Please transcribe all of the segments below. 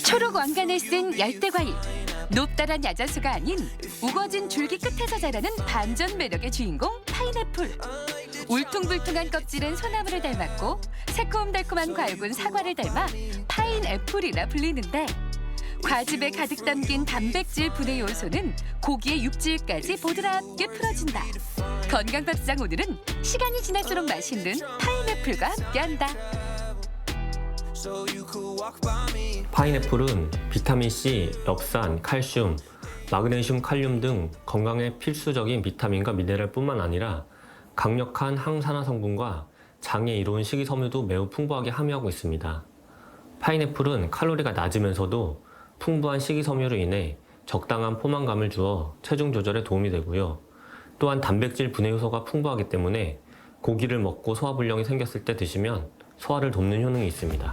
초록 왕관을 쓴 열대과일. 높다란 야자수가 아닌 우거진 줄기 끝에서 자라는 반전 매력의 주인공 파인애플. 울퉁불퉁한 껍질은 소나무를 닮았고 새콤달콤한 과육은 사과를 닮아 파인애플이라 불리는데, 과즙에 가득 담긴 단백질 분해 요소는 고기의 육질까지 보드랍게 풀어준다. 건강밥상 오늘은 시간이 지날수록 맛있는 파인애플과 함께한다. 파인애플은 비타민C, 엽산, 칼슘, 마그네슘, 칼륨 등 건강에 필수적인 비타민과 미네랄뿐만 아니라 강력한 항산화 성분과 장에 이로운 식이섬유도 매우 풍부하게 함유하고 있습니다. 파인애플은 칼로리가 낮으면서도 풍부한 식이섬유로 인해 적당한 포만감을 주어 체중 조절에 도움이 되고요. 또한 단백질 분해 요소가 풍부하기 때문에 고기를 먹고 소화불량이 생겼을 때 드시면 소화를 돕는 효능이 있습니다.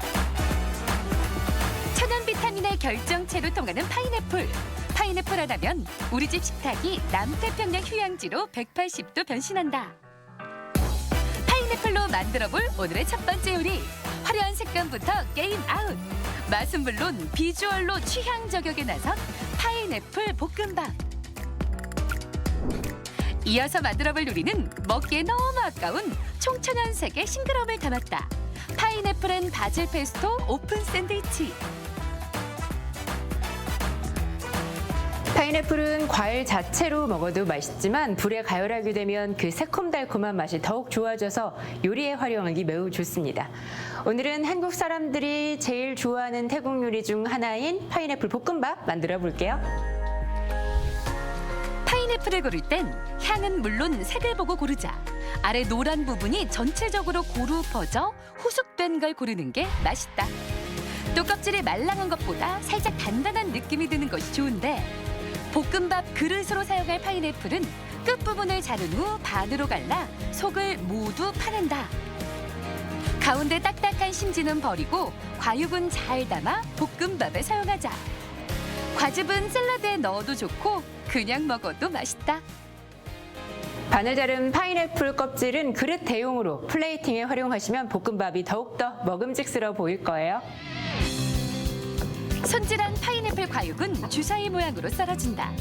천연 비타민의 결정체로 통하는 파인애플. 파인애플 하나면 우리 집 식탁이 남태평양 휴양지로 180도 변신한다. 파인애플로 만들어볼 오늘의 첫 번째 요리. 화려한 색감부터 게임 아웃. 맛은 물론 비주얼로 취향 저격에 나선 파인애플 볶음밥. 이어서 만들어볼 요리는 먹기에 너무 아까운 총천연색의 싱그러움을 담았다. 파인애플 앤 바질 페스토 오픈 샌드위치. 파인애플은 과일 자체로 먹어도 맛있지만 불에 가열하게 되면 그 새콤달콤한 맛이 더욱 좋아져서 요리에 활용하기 매우 좋습니다. 오늘은 한국 사람들이 제일 좋아하는 태국 요리 중 하나인 파인애플 볶음밥 만들어 볼게요. 파인애플을 고를 땐 향은 물론 색을 보고 고르자. 아래 노란 부분이 전체적으로 고루 퍼져 후숙된 걸 고르는 게 맛있다. 또 껍질이 말랑한 것보다 살짝 단단한 느낌이 드는 것이 좋은데, 볶음밥 그릇으로 사용할 파인애플은 끝부분을 자른 후 반으로 갈라 속을 모두 파낸다. 가운데 딱딱한 심지는 버리고 과육은 잘 담아 볶음밥에 사용하자. 과즙은 샐러드에 넣어도 좋고 그냥 먹어도 맛있다. 반을 자른 파인애플 껍질은 그릇 대용으로 플레이팅에 활용하시면 볶음밥이 더욱더 먹음직스러워 보일 거예요. 손질한 파인애플 과육은 주사위 모양으로 썰어준다.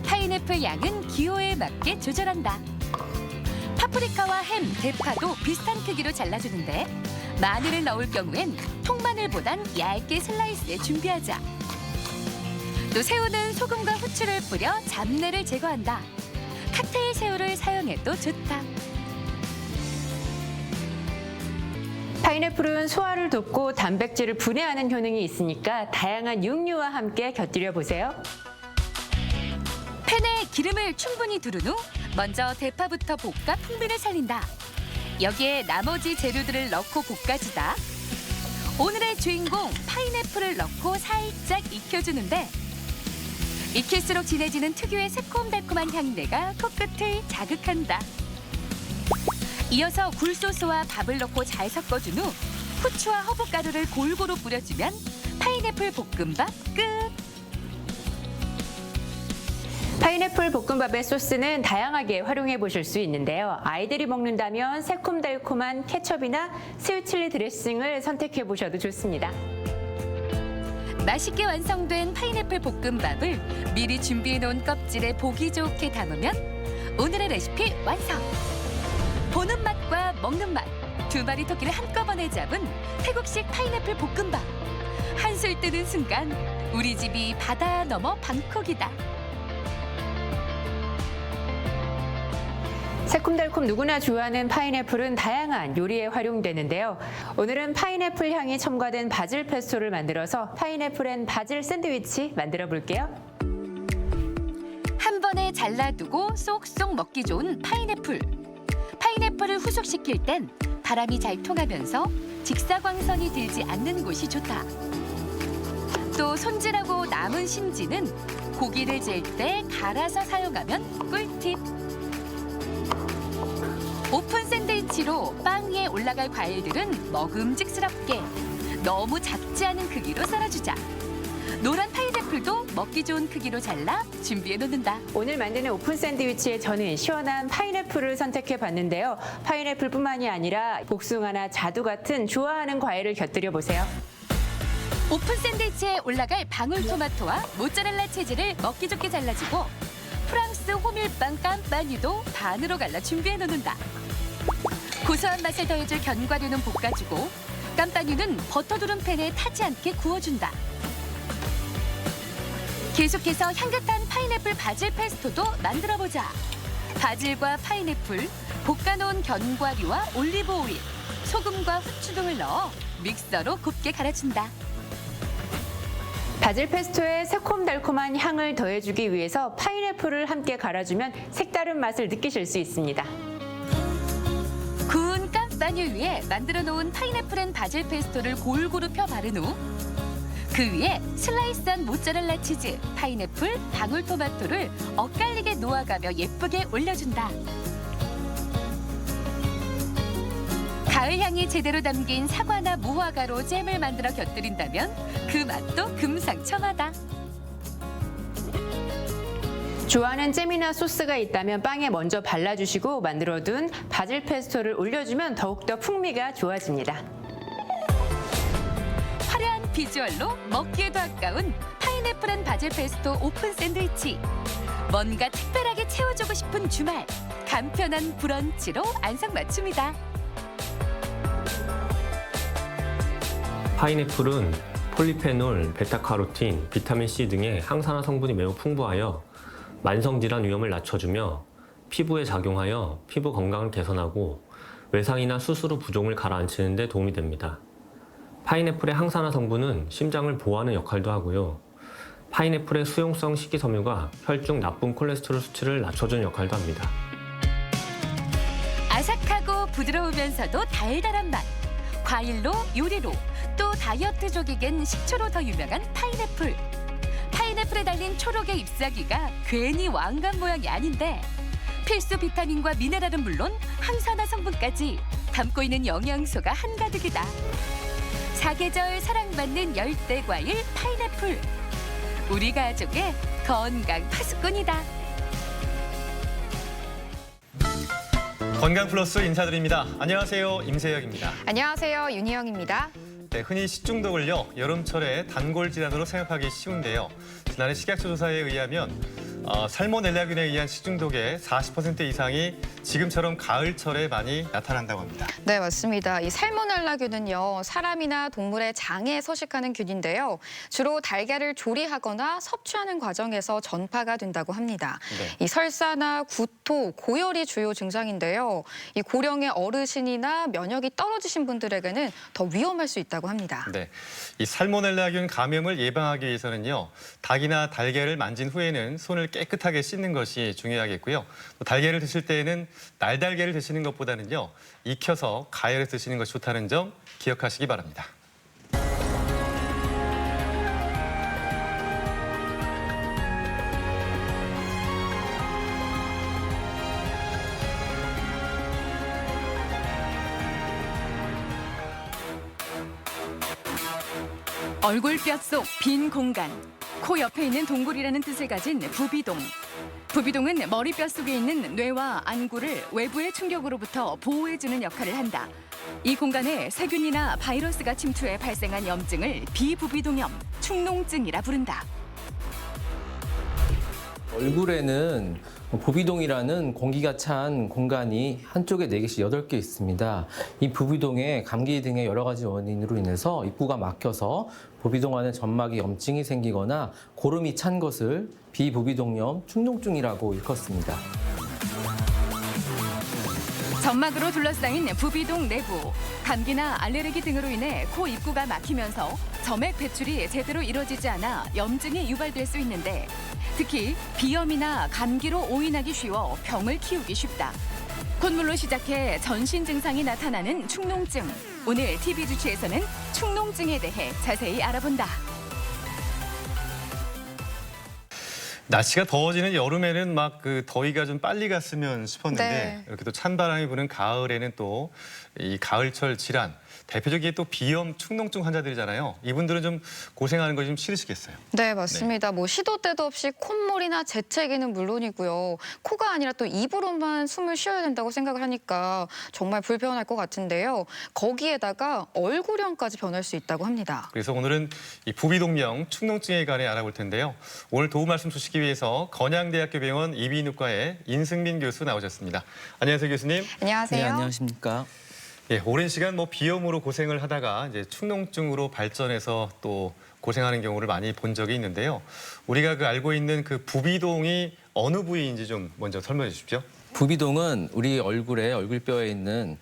파인애플 양은 기호에 맞게 조절한다. 파프리카와 햄, 대파도 비슷한 크기로 잘라주는데, 마늘을 넣을 경우엔 통마늘보단 얇게 슬라이스해 준비하자. 또 새우는 소금과 후추를 뿌려 잡내를 제거한다. 칵테일 새우를 사용해도 좋다. 파인애플은 소화를 돕고 단백질을 분해하는 효능이 있으니까 다양한 육류와 함께 곁들여 보세요. 팬에 기름을 충분히 두른 후 먼저 대파부터 볶아 풍미를 살린다. 여기에 나머지 재료들을 넣고 볶아주다. 오늘의 주인공 파인애플을 넣고 살짝 익혀주는데, 익힐수록 진해지는 특유의 새콤달콤한 향내가 코끝을 자극한다. 이어서 굴소스와 밥을 넣고 잘 섞어준 후 후추와 허브가루를 골고루 뿌려주면 파인애플 볶음밥 끝! 파인애플 볶음밥의 소스는 다양하게 활용해 보실 수 있는데요. 아이들이 먹는다면 새콤달콤한 케첩이나 스위트칠리 드레싱을 선택해 보셔도 좋습니다. 맛있게 완성된 파인애플 볶음밥을 미리 준비해 놓은 껍질에 보기 좋게 담으면 오늘의 레시피 완성! 보는 맛과 먹는 맛, 두 마리 토끼를 한꺼번에 잡은 태국식 파인애플 볶음밥. 한술 뜨는 순간 우리 집이 바다 너머 방콕이다. 새콤달콤 누구나 좋아하는 파인애플은 다양한 요리에 활용되는데요. 오늘은 파인애플 향이 첨가된 바질 페스토를 만들어서 파인애플 앤 바질 샌드위치 만들어 볼게요. 한 번에 잘라두고 쏙쏙 먹기 좋은 파인애플. 파인애플을 후숙시킬 땐 바람이 잘 통하면서 직사광선이 들지 않는 곳이 좋다. 또 손질하고 남은 심지는 고기를 젤 때 갈아서 사용하면 꿀팁. 오픈 샌드위치로 빵 위에 올라갈 과일들은 먹음직스럽게 너무 작지 않은 크기로 썰어주자. 노란 파인애플도 먹기 좋은 크기로 잘라 준비해 놓는다. 오늘 만드는 오픈 샌드위치에 저는 시원한 파인애플을 선택해 봤는데요. 파인애플뿐만이 아니라 복숭아나 자두 같은 좋아하는 과일을 곁들여 보세요. 오픈 샌드위치에 올라갈 방울토마토와 모짜렐라 치즈를 먹기 좋게 잘라주고 프랑스 호밀빵 깜빠뉴도 반으로 갈라 준비해 놓는다. 고소한 맛을 더해줄 견과류는 볶아주고 깜빠뉴는 버터 두른 팬에 타지 않게 구워준다. 계속해서 향긋한 파인애플 바질 페스토도 만들어보자. 바질과 파인애플, 볶아놓은 견과류와 올리브 오일, 소금과 후추 등을 넣어 믹서로 곱게 갈아준다. 바질 페스토에 새콤달콤한 향을 더해주기 위해서 파인애플을 함께 갈아주면 색다른 맛을 느끼실 수 있습니다. 구운 깜빠뉴 위에 만들어 놓은 파인애플 앤 바질 페스토를 골고루 펴 바른 후 그 위에 슬라이스한 모짜렐라 치즈, 파인애플, 방울토마토를 엇갈리게 놓아가며 예쁘게 올려준다. 가을 향이 제대로 담긴 사과나 무화과로 잼을 만들어 곁들인다면 그 맛도 금상첨화다. 좋아하는 잼이나 소스가 있다면 빵에 먼저 발라주시고 만들어둔 바질 페스토를 올려주면 더욱더 풍미가 좋아집니다. 화려한 비주얼로 먹기에도 아까운 파인애플 앤 바질 페스토 오픈 샌드위치. 뭔가 특별하게 채워주고 싶은 주말. 간편한 브런치로 안성맞춤이다. 파인애플은 폴리페놀, 베타카로틴, 비타민C 등의 항산화 성분이 매우 풍부하여 만성질환 위험을 낮춰주며 피부에 작용하여 피부 건강을 개선하고 외상이나 수술 후 부종을 가라앉히는 데 도움이 됩니다. 파인애플의 항산화 성분은 심장을 보호하는 역할도 하고요. 파인애플의 수용성 식이섬유가 혈중 나쁜 콜레스테롤 수치를 낮춰주는 역할도 합니다. 아삭하고 부드러우면서도 달달한 맛. 과일로, 요리로, 또 다이어트족에겐 식초로 더 유명한 파인애플. 파인애플에 달린 초록의 잎사귀가 괜히 왕관 모양이 아닌데 필수 비타민과 미네랄은 물론 항산화 성분까지 담고 있는 영양소가 한가득이다. 사계절 사랑받는 열대 과일 파인애플. 우리 가족의 건강 파수꾼이다. 건강 플러스 인사드립니다. 안녕하세요, 임세혁입니다. 안녕하세요, 윤희영입니다. 네, 흔히 식중독을요 여름철에 단골 질환으로 생각하기 쉬운데요. 지난해 식약처 조사에 의하면 살모넬라균에 의한 식중독의 40% 이상이 지금처럼 가을철에 많이 나타난다고 합니다. 네, 맞습니다. 이 살모넬라균은요, 사람이나 동물의 장에 서식하는 균인데요. 주로 달걀을 조리하거나 섭취하는 과정에서 전파가 된다고 합니다. 네. 이 설사나 구토, 고열이 주요 증상인데요. 이 고령의 어르신이나 면역이 떨어지신 분들에게는 더 위험할 수 있다고 합니다. 네, 이 살모넬라균 감염을 예방하기 위해서는요, 닭이나 달걀을 만진 후에는 손을 깨끗하게 씻는 것이 중요하겠고요. 또 달걀을 드실 때에는 날달걀을 드시는 것보다는요, 익혀서 가열해서 드시는 것이 좋다는 점 기억하시기 바랍니다. 얼굴뼈 속 빈 공간. 코 옆에 있는 동굴이라는 뜻을 가진 부비동. 부비동은 머리뼈 속에 있는 뇌와 안구를 외부의 충격으로부터 보호해주는 역할을 한다. 이 공간에 세균이나 바이러스가 침투해 발생한 염증을 비부비동염, 축농증이라 부른다. 얼굴에는 부비동이라는 공기가 찬 공간이 한쪽에 4개씩 8개 있습니다. 이 부비동에 감기 등의 여러 가지 원인으로 인해서 입구가 막혀서 부비동 안에 점막에 염증이 생기거나 고름이 찬 것을 비부비동염 축농증이라고 일컫습니다. 점막으로 둘러싸인 부비동 내부. 감기나 알레르기 등으로 인해 코 입구가 막히면서 점액 배출이 제대로 이루어지지 않아 염증이 유발될 수 있는데 특히 비염이나 감기로 오인하기 쉬워 병을 키우기 쉽다. 콧물로 시작해 전신 증상이 나타나는 축농증. 오늘 TV 주치에서는 축농증에 대해 자세히 알아본다. 날씨가 더워지는 여름에는 막 그 더위가 좀 빨리 갔으면 싶었는데 네. 이렇게 또 찬바람이 부는 가을에는 또 이 가을철 질환, 대표적인 또 비염, 축농증 환자들이잖아요. 이분들은 좀 고생하는 거 좀 싫으시겠어요. 네, 맞습니다. 뭐 시도 때도 없이 콧물이나 재채기는 물론이고요. 코가 아니라 또 입으로만 숨을 쉬어야 된다고 생각을 하니까 정말 불편할 것 같은데요. 거기에다가 얼굴형까지 변할 수 있다고 합니다. 그래서 오늘은 이 부비동염, 축농증에 관해 알아볼 텐데요. 오늘 도움 말씀 주시기 위해서 건양대학교 병원 이비인후과의 인승민 교수 나오셨습니다. 안녕하세요, 교수님. 안녕하세요. 네, 안녕하십니까. 예, 오랜 시간 뭐 비염으로 고생을 하다가 이제 축농증으로 발전해서 또 고생하는 경우를 많이 본 적이 있는데요. 우리가 알고 있는 그 부비동이 어느 부위인지 좀 먼저 설명해 주십시오. 부비동은 우리 얼굴뼈에 있는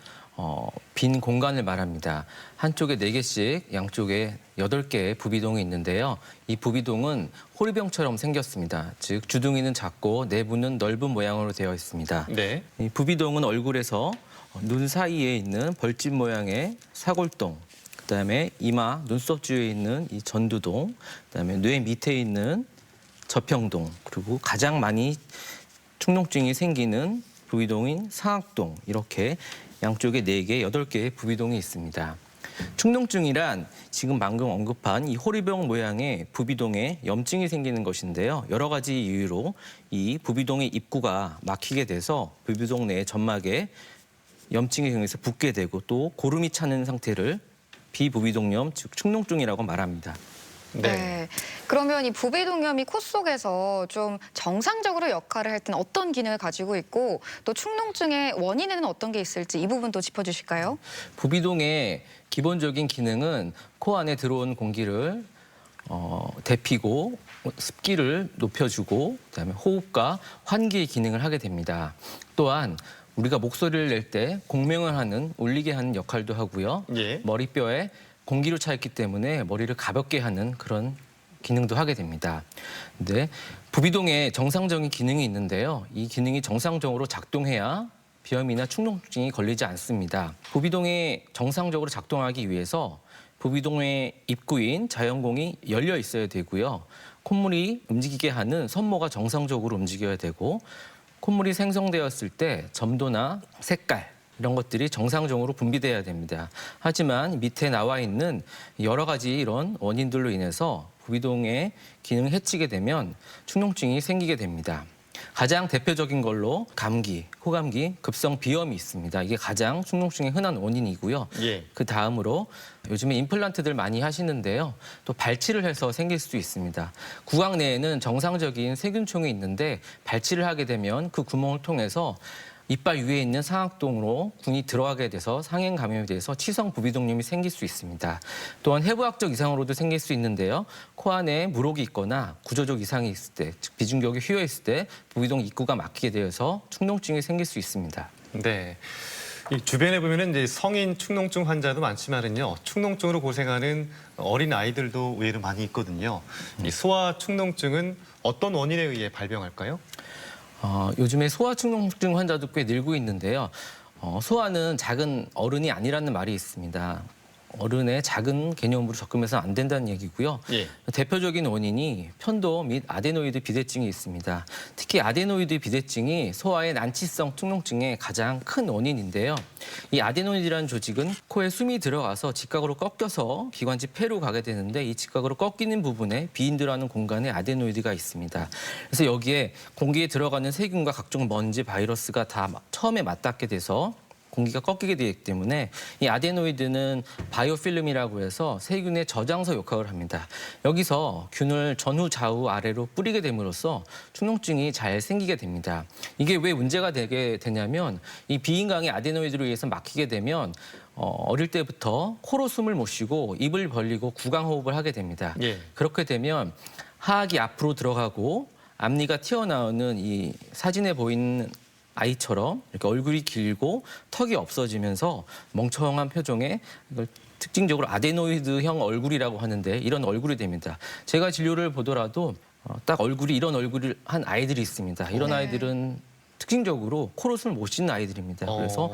빈 공간을 말합니다. 한쪽에 4개씩, 양쪽에 8개의 부비동이 있는데요. 이 부비동은 호리병처럼 생겼습니다. 즉 주둥이는 작고 내부는 넓은 모양으로 되어 있습니다. 네. 이 부비동은 얼굴에서 눈 사이에 있는 벌집 모양의 사골동, 그다음에 이마, 눈썹 주위에 있는 이 전두동, 그다음에 뇌 밑에 있는 저평동, 그리고 가장 많이 축농증이 생기는 부비동인 상악동, 이렇게 양쪽에 4개, 8개의 부비동이 있습니다. 축농증이란 지금 방금 언급한 이 호리병 모양의 부비동에 염증이 생기는 것인데요. 여러 가지 이유로 이 부비동의 입구가 막히게 돼서 부비동 내 점막에 염증이 생겨서 붓게 되고 또 고름이 차는 상태를 비부비동염, 즉 축농증이라고 말합니다. 네. 그러면 이 부비동염이 코 속에서 좀 정상적으로 역할을 할 때는 어떤 기능을 가지고 있고 또 축농증의 원인에는 어떤 게 있을지 이 부분도 짚어주실까요? 부비동의 기본적인 기능은 코 안에 들어온 공기를 데피고 습기를 높여주고 그다음에 호흡과 환기의 기능을 하게 됩니다. 또한 우리가 목소리를 낼 때 공명을 하는, 울리게 하는 역할도 하고요. 예. 머리뼈에 공기로 차 있기 때문에 머리를 가볍게 하는 그런 기능도 하게 됩니다. 근데 부비동에 정상적인 기능이 있는데요. 이 기능이 정상적으로 작동해야 비염이나 축농증이 걸리지 않습니다. 부비동이 정상적으로 작동하기 위해서 부비동의 입구인 자연공이 열려 있어야 되고요. 콧물이 움직이게 하는 섬모가 정상적으로 움직여야 되고 콧물이 생성되었을 때 점도나 색깔 이런 것들이 정상적으로 분비돼야 됩니다. 하지만 밑에 나와 있는 여러 가지 이런 원인들로 인해서 부비동의 기능이 해치게 되면 축농증이 생기게 됩니다. 가장 대표적인 걸로 감기, 코감기, 급성 비염이 있습니다. 이게 가장 축농증의 흔한 원인이고요. 예. 그 다음으로 요즘에 임플란트들 많이 하시는데요. 또 발치를 해서 생길 수도 있습니다. 구강 내에는 정상적인 세균총이 있는데 발치를 하게 되면 그 구멍을 통해서 이빨 위에 있는 상악동으로 균이 들어가게 돼서 상행 감염이 돼서 치성 부비동염이 생길 수 있습니다. 또한 해부학적 이상으로도 생길 수 있는데요. 코 안에 물혹이 있거나 구조적 이상이 있을 때, 즉 비중격이 휘어 있을 때 부비동 입구가 막히게 되어서 축농증이 생길 수 있습니다. 네. 이 주변에 보면은 이제 성인 축농증 환자도 많지만은요, 축농증으로 고생하는 어린 아이들도 의외로 많이 있거든요. 이 소아 축농증은 어떤 원인에 의해 발병할까요? 요즘에 소아 축농증 환자도 꽤 늘고 있는데요. 소아는 작은 어른이 아니라는 말이 있습니다. 어른의 작은 개념으로 접근해서는 안 된다는 얘기고요. 예. 대표적인 원인이 편도 및 아데노이드 비대증이 있습니다. 특히 아데노이드 비대증이 소아의 난치성 축농증의 가장 큰 원인인데요. 이 아데노이드라는 조직은 코에 숨이 들어가서 직각으로 꺾여서 기관지 폐로 가게 되는데 이 직각으로 꺾이는 부분에 비인두라는 공간에 아데노이드가 있습니다. 그래서 여기에 공기에 들어가는 세균과 각종 먼지, 바이러스가 다 처음에 맞닿게 돼서 공기가 꺾이게 되기 때문에 이 아데노이드는 바이오필름이라고 해서 세균의 저장소 역할을 합니다. 여기서 균을 전후, 좌우, 아래로 뿌리게 됨으로써 축농증이 잘 생기게 됩니다. 이게 왜 문제가 되게 되냐면 이 비인강의 아데노이드로 의해서 막히게 되면 어릴 때부터 코로 숨을 못 쉬고 입을 벌리고 구강호흡을 하게 됩니다. 예. 그렇게 되면 하악이 앞으로 들어가고 앞니가 튀어나오는 이 사진에 보이는 아이처럼 이렇게 얼굴이 길고 턱이 없어지면서 멍청한 표정에 이걸 특징적으로 아데노이드형 얼굴이라고 하는데 이런 얼굴이 됩니다. 제가 진료를 보더라도 딱 얼굴이 이런 얼굴을 한 아이들이 있습니다. 이런 네. 아이들은 특징적으로 코로 숨을 못 쉬는 아이들입니다. 그래서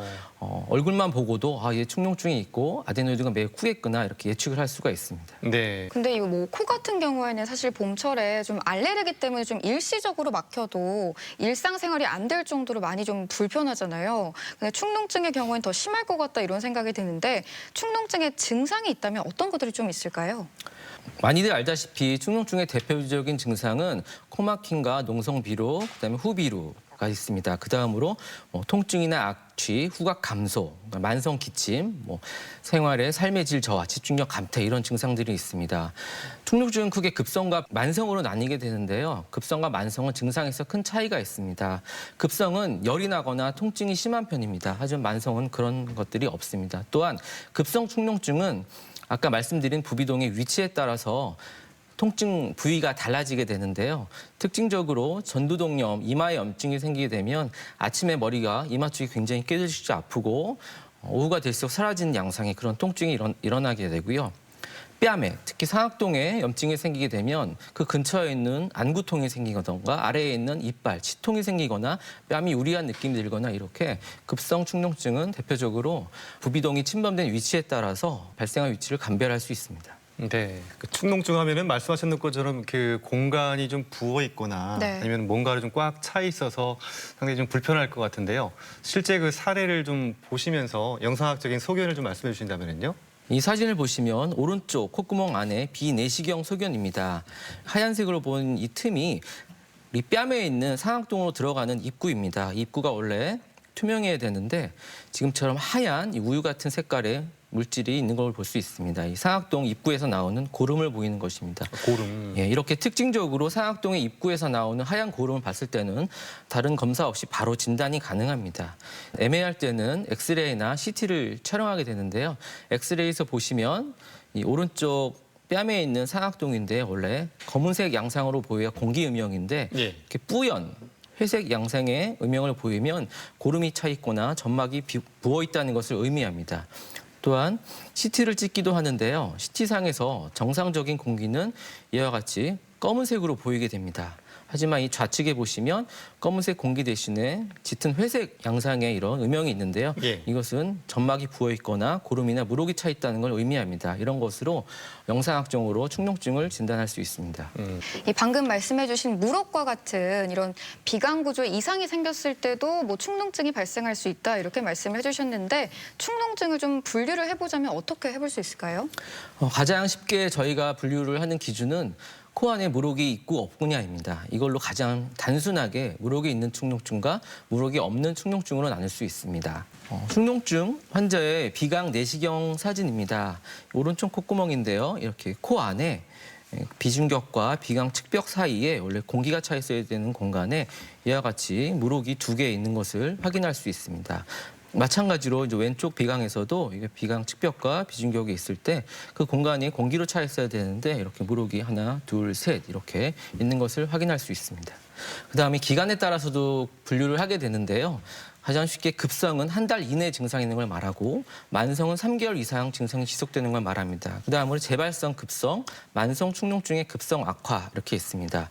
얼굴만 보고도 얘 축농증이 있고 아데노이드가 매우 크겠구나 이렇게 예측을 할 수가 있습니다. 네. 근데 이거 뭐 코 같은 경우에는 사실 봄철에 좀 알레르기 때문에 좀 일시적으로 막혀도 일상생활이 안 될 정도로 많이 좀 불편하잖아요. 근데 축농증의 경우에는 더 심할 것 같다 이런 생각이 드는데 축농증의 증상이 있다면 어떤 것들이 좀 있을까요? 많이들 알다시피 축농증의 대표적인 증상은 코막힘과 농성비루, 그다음에 후비루가 있습니다. 그 다음으로 통증이나 악취, 후각 감소, 만성 기침, 생활의 삶의 질 저하, 집중력 감퇴 이런 증상들이 있습니다. 축농증은 크게 급성과 만성으로 나뉘게 되는데요. 급성과 만성은 증상에서 큰 차이가 있습니다. 급성은 열이 나거나 통증이 심한 편입니다. 하지만 만성은 그런 것들이 없습니다. 또한 급성 축농증은 아까 말씀드린 부비동의 위치에 따라서 통증 부위가 달라지게 되는데요. 특징적으로 전두동염, 이마에 염증이 생기게 되면 아침에 머리가 이마 쪽이 굉장히 깨질수록 아프고 오후가 될수록 사라지는 양상의 그런 통증이 일어나게 되고요. 뺨에, 특히 상악동에 염증이 생기게 되면 그 근처에 있는 안구통이 생기거나 아래에 있는 이빨, 치통이 생기거나 뺨이 우리한 느낌이 들거나 이렇게 급성 축농증은 대표적으로 부비동이 침범된 위치에 따라서 발생한 위치를 감별할 수 있습니다. 네. 그 축농증 하면은 말씀하셨는 것처럼 그 공간이 좀 부어 있거나 네. 아니면 뭔가를 좀 꽉 차 있어서 상당히 좀 불편할 것 같은데요. 실제 그 사례를 좀 보시면서 영상학적인 소견을 좀 말씀해 주신다면요. 이 사진을 보시면 오른쪽 콧구멍 안에 비내시경 소견입니다. 하얀색으로 본 이 틈이 우리 뺨에 있는 상악동으로 들어가는 입구입니다. 입구가 원래 투명해야 되는데 지금처럼 하얀 이 우유 같은 색깔의 물질이 있는 걸 볼 수 있습니다. 이 상악동 입구에서 나오는 고름을 보이는 것입니다. 고름. 예, 이렇게 특징적으로 상악동의 입구에서 나오는 하얀 고름을 봤을 때는 다른 검사 없이 바로 진단이 가능합니다. 애매할 때는 엑스레이나 CT를 촬영하게 되는데요. 엑스레이에서 보시면 이 오른쪽 뺨에 있는 상악동인데 원래 검은색 양상으로 보여야 공기 음영인데 예. 이렇게 뿌연 회색 양상의 음영을 보이면 고름이 차 있거나 점막이 부어 있다는 것을 의미합니다. 또한 CT를 찍기도 하는데요. CT상에서 정상적인 공기는 이와 같이 검은색으로 보이게 됩니다. 하지만 이 좌측에 보시면 검은색 공기 대신에 짙은 회색 양상의 이런 음영이 있는데요. 예. 이것은 점막이 부어 있거나 고름이나 물혹이 차 있다는 걸 의미합니다. 이런 것으로 영상학적으로 축농증을 진단할 수 있습니다. 이 방금 말씀해주신 물혹과 같은 이런 비강 구조에 이상이 생겼을 때도 뭐 축농증이 발생할 수 있다 이렇게 말씀을 해주셨는데 축농증을 좀 분류를 해보자면 어떻게 해볼 수 있을까요? 가장 쉽게 저희가 분류를 하는 기준은 코 안에 물혹이 있고 없느냐입니다. 이걸로 가장 단순하게 물혹이 있는 축농증과 물혹이 없는 축농증으로 나눌 수 있습니다. 축농증 환자의 비강 내시경 사진입니다. 오른쪽 콧구멍인데요. 이렇게 코 안에 비중격과 비강 측벽 사이에 원래 공기가 차 있어야 되는 공간에 이와 같이 물혹이 2개 있는 것을 확인할 수 있습니다. 마찬가지로 이제 왼쪽 비강에서도 이게 비강 측벽과 비중격이 있을 때 그 공간이 공기로 차 있어야 되는데 이렇게 물혹이 하나, 둘, 셋 이렇게 있는 것을 확인할 수 있습니다. 그다음에 기간에 따라서도 분류를 하게 되는데요. 가장 쉽게 급성은 한 달 이내 증상이 있는 걸 말하고 만성은 3개월 이상 증상이 지속되는 걸 말합니다. 그다음으로 재발성 급성, 만성 축농증의 급성 악화 이렇게 있습니다.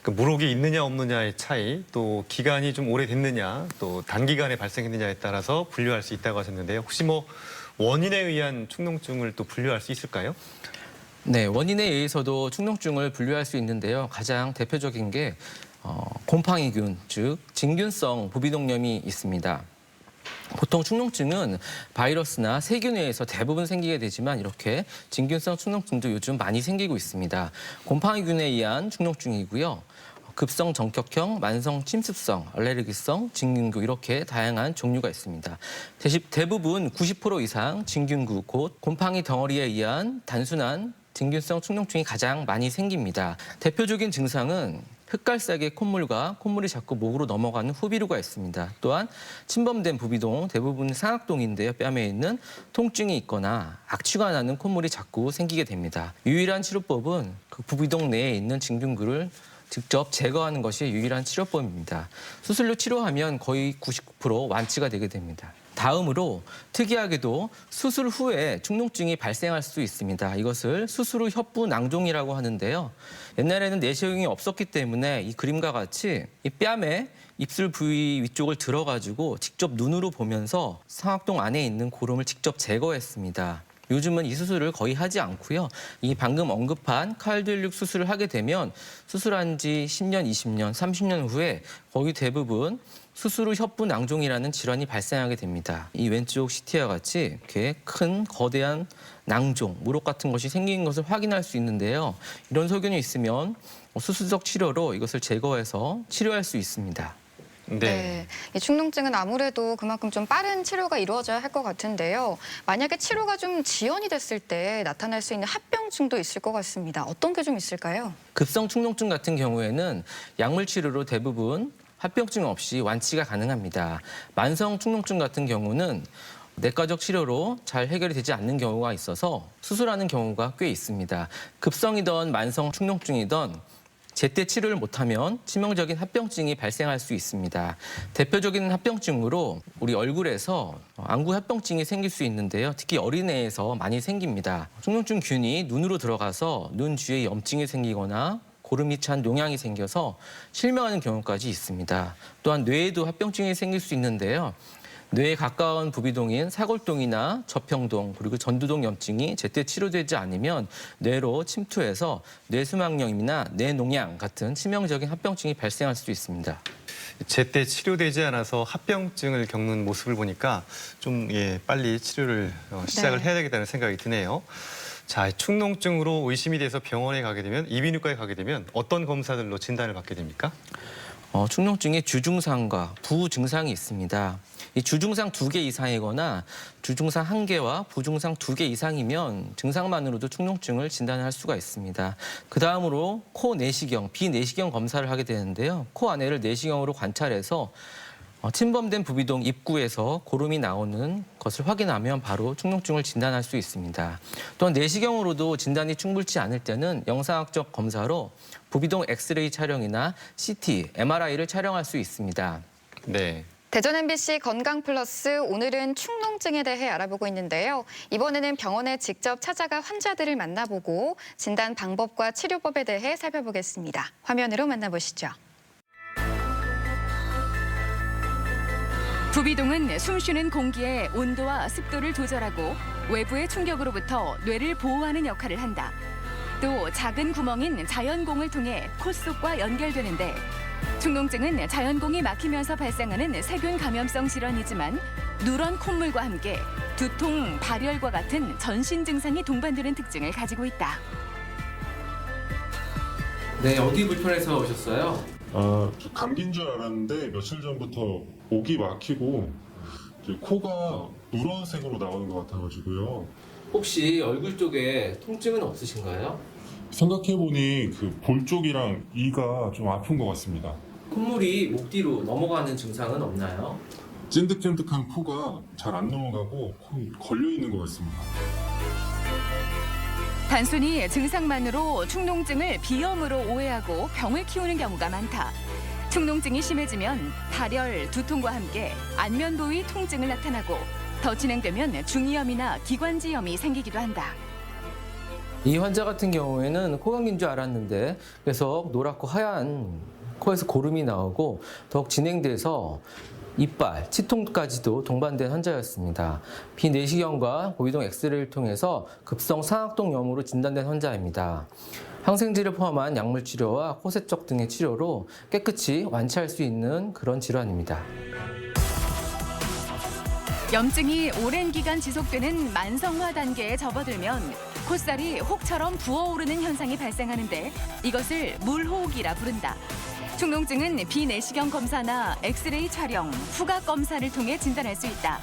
그 물혹이 있느냐 없느냐의 차이, 또 기간이 좀 오래됐느냐, 또 단기간에 발생했느냐에 따라서 분류할 수 있다고 하셨는데요. 혹시 뭐 원인에 의한 축농증을 또 분류할 수 있을까요? 네, 원인에 의해서도 축농증을 분류할 수 있는데요. 가장 대표적인 게 곰팡이균, 즉 진균성 부비동염이 있습니다. 보통 축농증은 바이러스나 세균에 의해서 대부분 생기게 되지만 이렇게 진균성 축농증도 요즘 많이 생기고 있습니다. 곰팡이균에 의한 축농증이고요. 급성 정격형, 만성 침습성, 알레르기성, 진균구 이렇게 다양한 종류가 있습니다. 대부분 90% 이상 진균구, 곧 곰팡이 덩어리에 의한 단순한 진균성 축농증이 가장 많이 생깁니다. 대표적인 증상은 흑갈색의 콧물과 콧물이 자꾸 목으로 넘어가는 후비루가 있습니다. 또한 침범된 부비동, 대부분 상악동인데요. 뺨에 있는 통증이 있거나 악취가 나는 콧물이 자꾸 생기게 됩니다. 유일한 치료법은 그 부비동 내에 있는 진균구를 직접 제거하는 것이 유일한 치료법입니다. 수술로 치료하면 거의 99% 완치가 되게 됩니다. 다음으로 특이하게도 수술 후에 축농증이 발생할 수 있습니다. 이것을 수술 후 협부 낭종이라고 하는데요. 옛날에는 내시경이 없었기 때문에 이 그림과 같이 이 뺨에 입술 부위 위쪽을 들어가지고 직접 눈으로 보면서 상악동 안에 있는 고름을 직접 제거했습니다. 요즘은 이 수술을 거의 하지 않고요. 이 방금 언급한 칼들육 수술을 하게 되면 수술한 지 10년, 20년, 30년 후에 거의 대부분 수술 후 협부 낭종이라는 질환이 발생하게 됩니다. 이 왼쪽 CT와 같이 이렇게 큰 거대한 낭종, 물혹 같은 것이 생긴 것을 확인할 수 있는데요. 이런 소견이 있으면 수술적 치료로 이것을 제거해서 치료할 수 있습니다. 네. 이 축농증은 아무래도 그만큼 좀 빠른 치료가 이루어져야 할 것 같은데요. 만약에 치료가 좀 지연이 됐을 때 나타날 수 있는 합병증도 있을 것 같습니다. 어떤 게 좀 있을까요? 급성 축농증 같은 경우에는 약물 치료로 대부분 합병증 없이 완치가 가능합니다. 만성 축농증 같은 경우는 내과적 치료로 잘 해결이 되지 않는 경우가 있어서 수술하는 경우가 꽤 있습니다. 급성이든 만성 축농증이든 제때 치료를 못하면 치명적인 합병증이 발생할 수 있습니다. 대표적인 합병증으로 우리 얼굴에서 안구 합병증이 생길 수 있는데요. 특히 어린애에서 많이 생깁니다. 축농증균이 눈으로 들어가서 눈 주위에 염증이 생기거나 고름이 찬 농양이 생겨서 실명하는 경우까지 있습니다. 또한 뇌에도 합병증이 생길 수 있는데요. 뇌에 가까운 부비동인 사골동이나 저평동 그리고 전두동 염증이 제때 치료되지 않으면 뇌로 침투해서 뇌수막염이나 뇌농양 같은 치명적인 합병증이 발생할 수도 있습니다. 제때 치료되지 않아서 합병증을 겪는 모습을 보니까 좀 빨리 치료를 시작을 해야 되겠다는 생각이 드네요. 자, 축농증으로 의심이 돼서 병원에 가게 되면 이비인후과에 가게 되면 어떤 검사들로 진단을 받게 됩니까? 축농증의 주증상과 부증상이 있습니다. 이 주증상 2개 이상이거나 주증상 1개와 부증상 2개 이상이면 증상만으로도 축농증을 진단할 수가 있습니다. 그 다음으로 코 내시경, 비내시경 검사를 하게 되는데요. 코 안에를 내시경으로 관찰해서 침범된 부비동 입구에서 고름이 나오는 것을 확인하면 바로 축농증을 진단할 수 있습니다. 또한 내시경으로도 진단이 충분치 않을 때는 영상학적 검사로 부비동 엑스레이 촬영이나 CT, MRI를 촬영할 수 있습니다. 네. 대전 MBC 건강플러스 오늘은 축농증에 대해 알아보고 있는데요. 이번에는 병원에 직접 찾아가 환자들을 만나보고 진단 방법과 치료법에 대해 살펴보겠습니다. 화면으로 만나보시죠. 부비동은 숨쉬는 공기의 온도와 습도를 조절하고 외부의 충격으로부터 뇌를 보호하는 역할을 한다. 또 작은 구멍인 자연공을 통해 코 속과 연결되는데 축농증은 자연공이 막히면서 발생하는 세균 감염성 질환이지만 누런 콧물과 함께 두통, 발열과 같은 전신 증상이 동반되는 특징을 가지고 있다. 네, 어디 불편해서 오셨어요? 감기인 줄 알았는데 며칠 전부터 목이 막히고 이제 코가 누런색으로 나오는 것 같아가지고요. 혹시 얼굴 쪽에 통증은 없으신가요? 생각해보니 그 볼 쪽이랑 이가 좀 아픈 것 같습니다. 콧물이 목 뒤로 넘어가는 증상은 없나요? 찐득찐득한 코가 잘 안 넘어가고 걸려 있는 것 같습니다. 단순히 증상만으로 축농증을 비염으로 오해하고 병을 키우는 경우가 많다. 축농증이 심해지면 발열, 두통과 함께 안면 부위 통증을 나타나고 더 진행되면 중이염이나 기관지염이 생기기도 한다. 이 환자 같은 경우에는 코감기인 줄 알았는데 계속 노랗고 하얀 코에서 고름이 나오고 더욱 진행돼서 이빨, 치통까지도 동반된 환자였습니다. 비내시경과 고비동 엑스레이를 통해서 급성 상악동염으로 진단된 환자입니다. 항생제를 포함한 약물 치료와 코세척 등의 치료로 깨끗이 완치할 수 있는 그런 질환입니다. 염증이 오랜 기간 지속되는 만성화 단계에 접어들면 콧살이 혹처럼 부어오르는 현상이 발생하는데 이것을 물호흡이라 부른다. 축농증은 비내시경 검사나 엑스레이 촬영, 후각 검사를 통해 진단할 수 있다.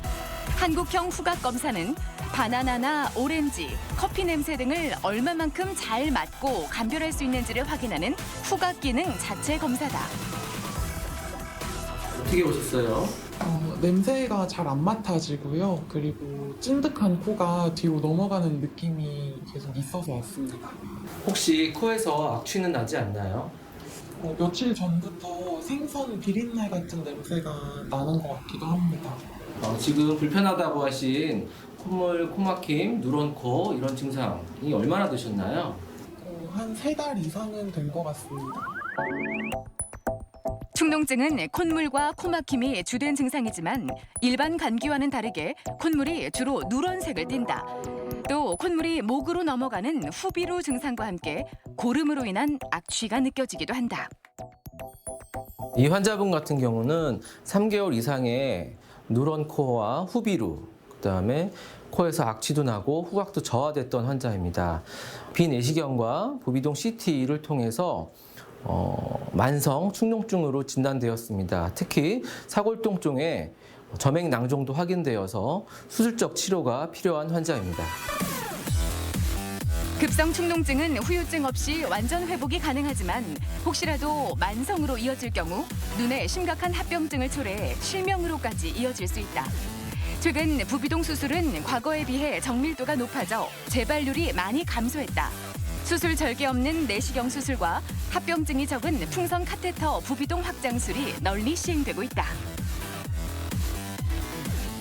한국형 후각 검사는 바나나나 오렌지, 커피 냄새 등을 얼마만큼 잘 맡고 감별할 수 있는지를 확인하는 후각 기능 자체 검사다. 어떻게 오셨어요? 냄새가 잘 안 맡아지고요. 그리고 찐득한 코가 뒤로 넘어가는 느낌이 계속 있어서 왔습니다. 혹시 코에서 악취는 나지 않나요? 며칠 전부터 생선 비린내 같은 냄새가 나는 것 같기도 합니다. 지금 불편하다고 하신 콧물, 코막힘, 누런 코 이런 증상이 얼마나 되셨나요? 한 3달 이상은 된 것 같습니다. 축농증은 콧물과 코막힘이 주된 증상이지만 일반 감기와는 다르게 콧물이 주로 누런색을 띈다. 또 콧물이 목으로 넘어가는 후비루 증상과 함께 고름으로 인한 악취가 느껴지기도 한다. 이 환자분 같은 경우는 3개월 이상의 누런 코와 후비루, 그다음에 코에서 악취도 나고 후각도 저하됐던 환자입니다. 비내시경과 보비동 CT를 통해서 만성 축농증으로 진단되었습니다. 특히 사골동종에 점액 낭종도 확인되어서 수술적 치료가 필요한 환자입니다. 급성 축농증은 후유증 없이 완전 회복이 가능하지만 혹시라도 만성으로 이어질 경우 눈에 심각한 합병증을 초래해 실명으로까지 이어질 수 있다. 최근 부비동 수술은 과거에 비해 정밀도가 높아져 재발률이 많이 감소했다. 수술 절개 없는 내시경 수술과 합병증이 적은 풍선 카테터 부비동 확장술이 널리 시행되고 있다.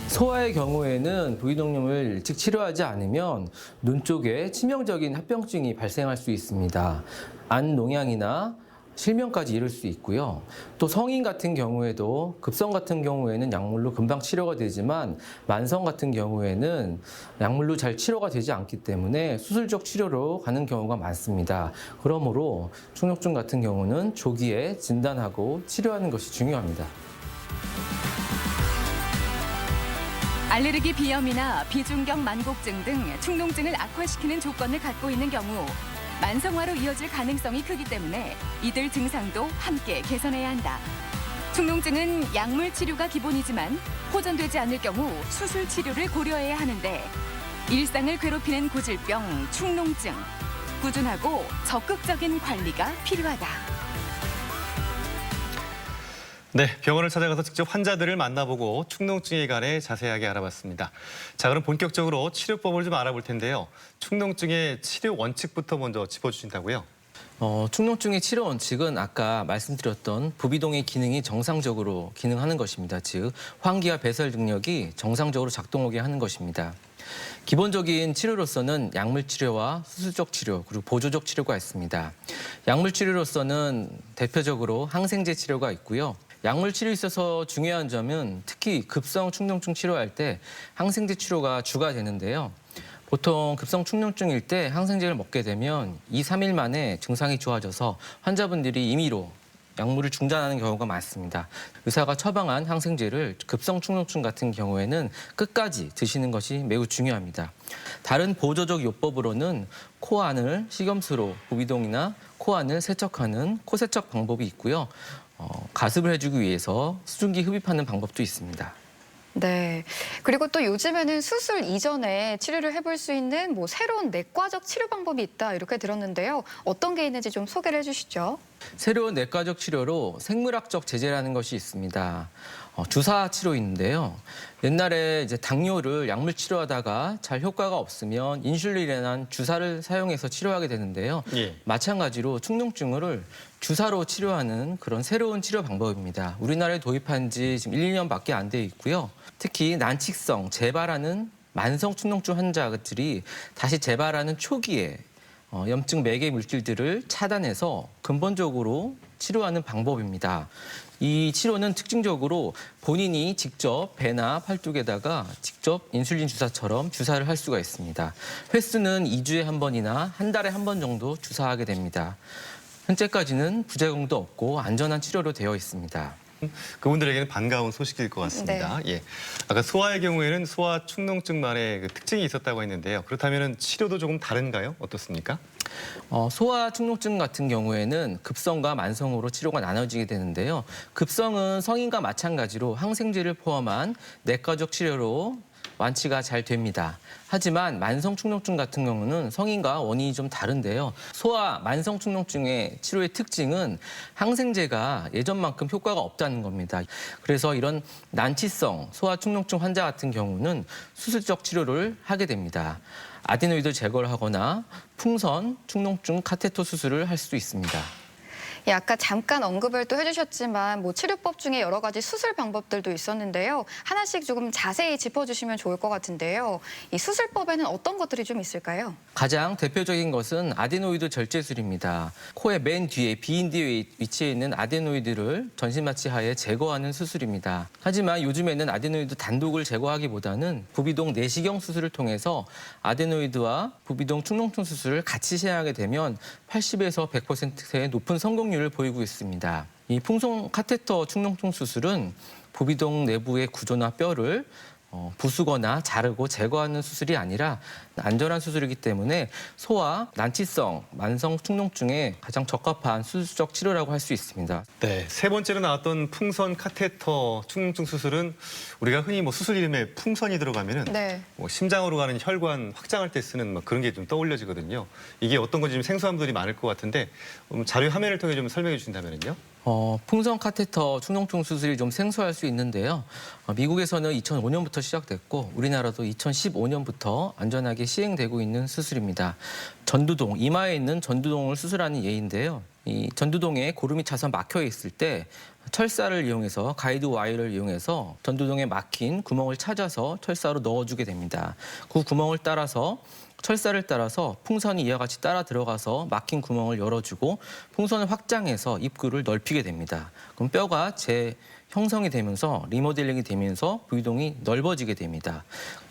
소아의 경우에는 부비동염을 일찍 치료하지 않으면 눈 쪽에 치명적인 합병증이 발생할 수 있습니다. 안농양이나 실명까지 이를 수 있고요. 또 성인 같은 경우에도 급성 같은 경우에는 약물로 금방 치료가 되지만 만성 같은 경우에는 약물로 잘 치료가 되지 않기 때문에 수술적 치료로 가는 경우가 많습니다. 그러므로 축농증 같은 경우는 조기에 진단하고 치료하는 것이 중요합니다. 알레르기 비염이나 비중격 만곡증 등 축농증을 악화시키는 조건을 갖고 있는 경우 만성화로 이어질 가능성이 크기 때문에 이들 증상도 함께 개선해야 한다. 축농증은 약물 치료가 기본이지만 호전되지 않을 경우 수술 치료를 고려해야 하는데 일상을 괴롭히는 고질병 축농증, 꾸준하고 적극적인 관리가 필요하다. 네, 병원을 찾아가서 직접 환자들을 만나보고 축농증에 관해 자세하게 알아봤습니다. 자, 그럼 본격적으로 치료법을 좀 알아볼 텐데요. 축농증의 치료 원칙부터 먼저 짚어주신다고요? 축농증의 치료 원칙은 아까 말씀드렸던 부비동의 기능이 정상적으로 기능하는 것입니다. 즉, 환기와 배설 능력이 정상적으로 작동하게 하는 것입니다. 기본적인 치료로서는 약물 치료와 수술적 치료 그리고 보조적 치료가 있습니다. 약물 치료로서는 대표적으로 항생제 치료가 있고요. 약물 치료에 있어서 중요한 점은 특히 급성 축농증 치료할 때 항생제 치료가 주가 되는데요. 보통 급성 축농증일 때 항생제를 먹게 되면 2, 3일 만에 증상이 좋아져서 환자분들이 임의로 약물을 중단하는 경우가 많습니다. 의사가 처방한 항생제를 급성 축농증 같은 경우에는 끝까지 드시는 것이 매우 중요합니다. 다른 보조적 요법으로는 코 안을 식염수로 부비동이나 코 안을 세척하는 코세척 방법이 있고요. 가습을 해주기 위해서 수증기 흡입하는 방법도 있습니다. 네. 그리고 또 요즘에는 수술 이전에 치료를 해볼 수 있는 새로운 내과적 치료 방법이 있다 이렇게 들었는데요. 어떤 게 있는지 좀 소개를 해주시죠. 새로운 내과적 치료로 생물학적 제재라는 것이 있습니다. 주사 치료인데요. 옛날에 이제 당뇨를 약물 치료하다가 잘 효과가 없으면 인슐린이라는 주사를 사용해서 치료하게 되는데요. 예. 마찬가지로 축농증을 주사로 치료하는 그런 새로운 치료 방법입니다. 우리나라에 도입한 지 지금 1, 2년밖에 안 돼 있고요. 특히 난치성, 재발하는 만성 축농증 환자들이 다시 재발하는 초기에 염증 매개 물질들을 차단해서 근본적으로 치료하는 방법입니다. 이 치료는 특징적으로 본인이 직접 배나 팔뚝에다가 직접 인슐린 주사처럼 주사를 할 수가 있습니다. 횟수는 2주에 한 번이나 한 달에 한 번 정도 주사하게 됩니다. 현재까지는 부작용도 없고 안전한 치료로 되어 있습니다. 그분들에게는 반가운 소식일 것 같습니다. 예. 아까 소아의 경우에는 소아 축농증만의 그 특징이 있었다고 했는데요. 그렇다면 치료도 조금 다른가요? 어떻습니까? 소아 축농증 같은 경우에는 급성과 만성으로 치료가 나눠지게 되는데요. 급성은 성인과 마찬가지로 항생제를 포함한 내과적 치료로 완치가 잘 됩니다. 하지만 만성 축농증 같은 경우는 성인과 원인이 좀 다른데요. 소아 만성 축농증의 치료의 특징은 항생제가 예전만큼 효과가 없다는 겁니다. 그래서 이런 난치성 소아 축농증 환자 같은 경우는 수술적 치료를 하게 됩니다. 아데노이드 제거를 하거나 풍선 축농증 카테터 수술을 할 수도 있습니다. 예, 아까 잠깐 언급을 또 해주셨지만 뭐 치료법 중에 여러 가지 수술 방법들도 있었는데요. 하나씩 조금 자세히 짚어주시면 좋을 것 같은데요. 이 수술법에는 어떤 것들이 좀 있을까요? 가장 대표적인 것은 아데노이드 절제술입니다. 코의 맨 뒤에 비인 뒤에 위치해 있는 아데노이드를 전신마취하에 제거하는 수술입니다. 하지만 요즘에는 아데노이드 단독을 제거하기보다는 부비동 내시경 수술을 통해서 아데노이드와 부비동 축농증 수술을 같이 시행하게 되면 80에서 100%의 높은 성공률을 보이고 있습니다. 이 풍선 카테터 축농증 수술은 부비동 내부의 구조나 뼈를 부수거나 자르고 제거하는 수술이 아니라 안전한 수술이기 때문에 소아, 난치성, 만성 축농증에 가장 적합한 수술적 치료라고 할 수 있습니다. 네, 세 번째로 나왔던 풍선 카테터 축농증 수술은 우리가 흔히 뭐 수술 이름에 풍선이 들어가면은 네. 뭐 심장으로 가는 혈관 확장할 때 쓰는 막 그런 게 좀 떠올려지거든요. 이게 어떤 건지 좀 생소한 분들이 많을 것 같은데 자료 화면을 통해 좀 설명해 주신다면요. 풍선 카테터 축농증 수술이 좀 생소할 수 있는데요. 미국에서는 2005년부터 시작됐고 우리나라도 2015년부터 안전하게 시행되고 있는 수술입니다. 전두동, 이마에 있는 전두동을 수술하는 예인데요. 이 전두동에 고름이 차서 막혀 있을 때 철사를 이용해서 가이드 와이어를 이용해서 전두동에 막힌 구멍을 찾아서 철사로 넣어주게 됩니다. 그 구멍을 따라서 철사를 따라서 풍선이 이와 같이 따라 들어가서 막힌 구멍을 열어주고 풍선을 확장해서 입구를 넓히게 됩니다. 그럼 뼈가 재형성이 되면서 리모델링이 되면서 부위동이 넓어지게 됩니다.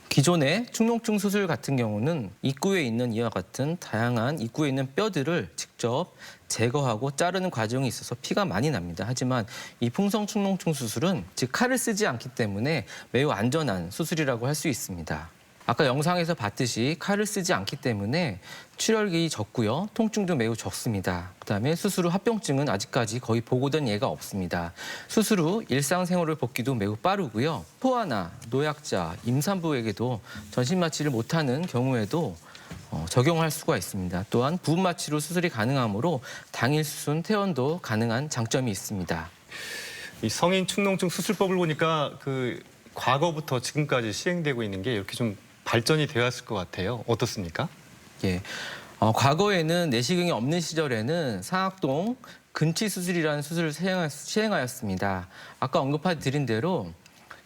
기존의 축농증 수술 같은 경우는 입구에 있는 이와 같은 다양한 입구에 있는 뼈들을 직접 제거하고 자르는 과정이 있어서 피가 많이 납니다. 하지만 이 풍선 축농증 수술은 즉 칼을 쓰지 않기 때문에 매우 안전한 수술이라고 할 수 있습니다. 아까 영상에서 봤듯이 칼을 쓰지 않기 때문에 출혈이 적고요. 통증도 매우 적습니다. 그다음에 수술 후 합병증은 아직까지 거의 보고된 예가 없습니다. 수술 후 일상생활을 복귀도 매우 빠르고요. 소아나 노약자, 임산부에게도 전신마취를 못하는 경우에도 적용할 수가 있습니다. 또한 부분마취로 수술이 가능하므로 당일 수술 퇴원도 가능한 장점이 있습니다. 이 성인 축농증 수술법을 보니까 과거부터 지금까지 시행되고 있는 게 이렇게 좀 발전이 되었을 것 같아요. 어떻습니까? 예, 과거에는 내시경이 없는 시절에는 상악동 근치 수술이라는 수술을 시행하였습니다. 아까 언급드린 대로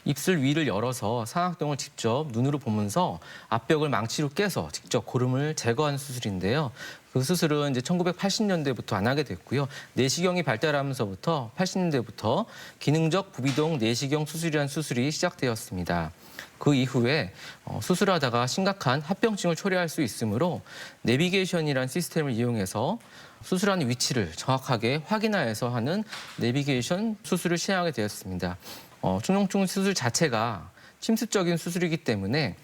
입술 위를 열어서 상악동을 직접 눈으로 보면서 앞벽을 망치로 깨서 직접 고름을 제거하는 수술인데요. 그 수술은 이제 1980년대부터 안 하게 됐고요. 내시경이 발달하면서부터 80년대부터 기능적 부비동 내시경 수술이라는 수술이 시작되었습니다. 그 이후에 수술하다가 심각한 합병증을 초래할 수 있으므로 내비게이션이라는 시스템을 이용해서 수술하는 위치를 정확하게 확인하여서 하는 내비게이션 수술을 시행하게 되었습니다. 축농증 수술 자체가 침습적인 수술이기 때문에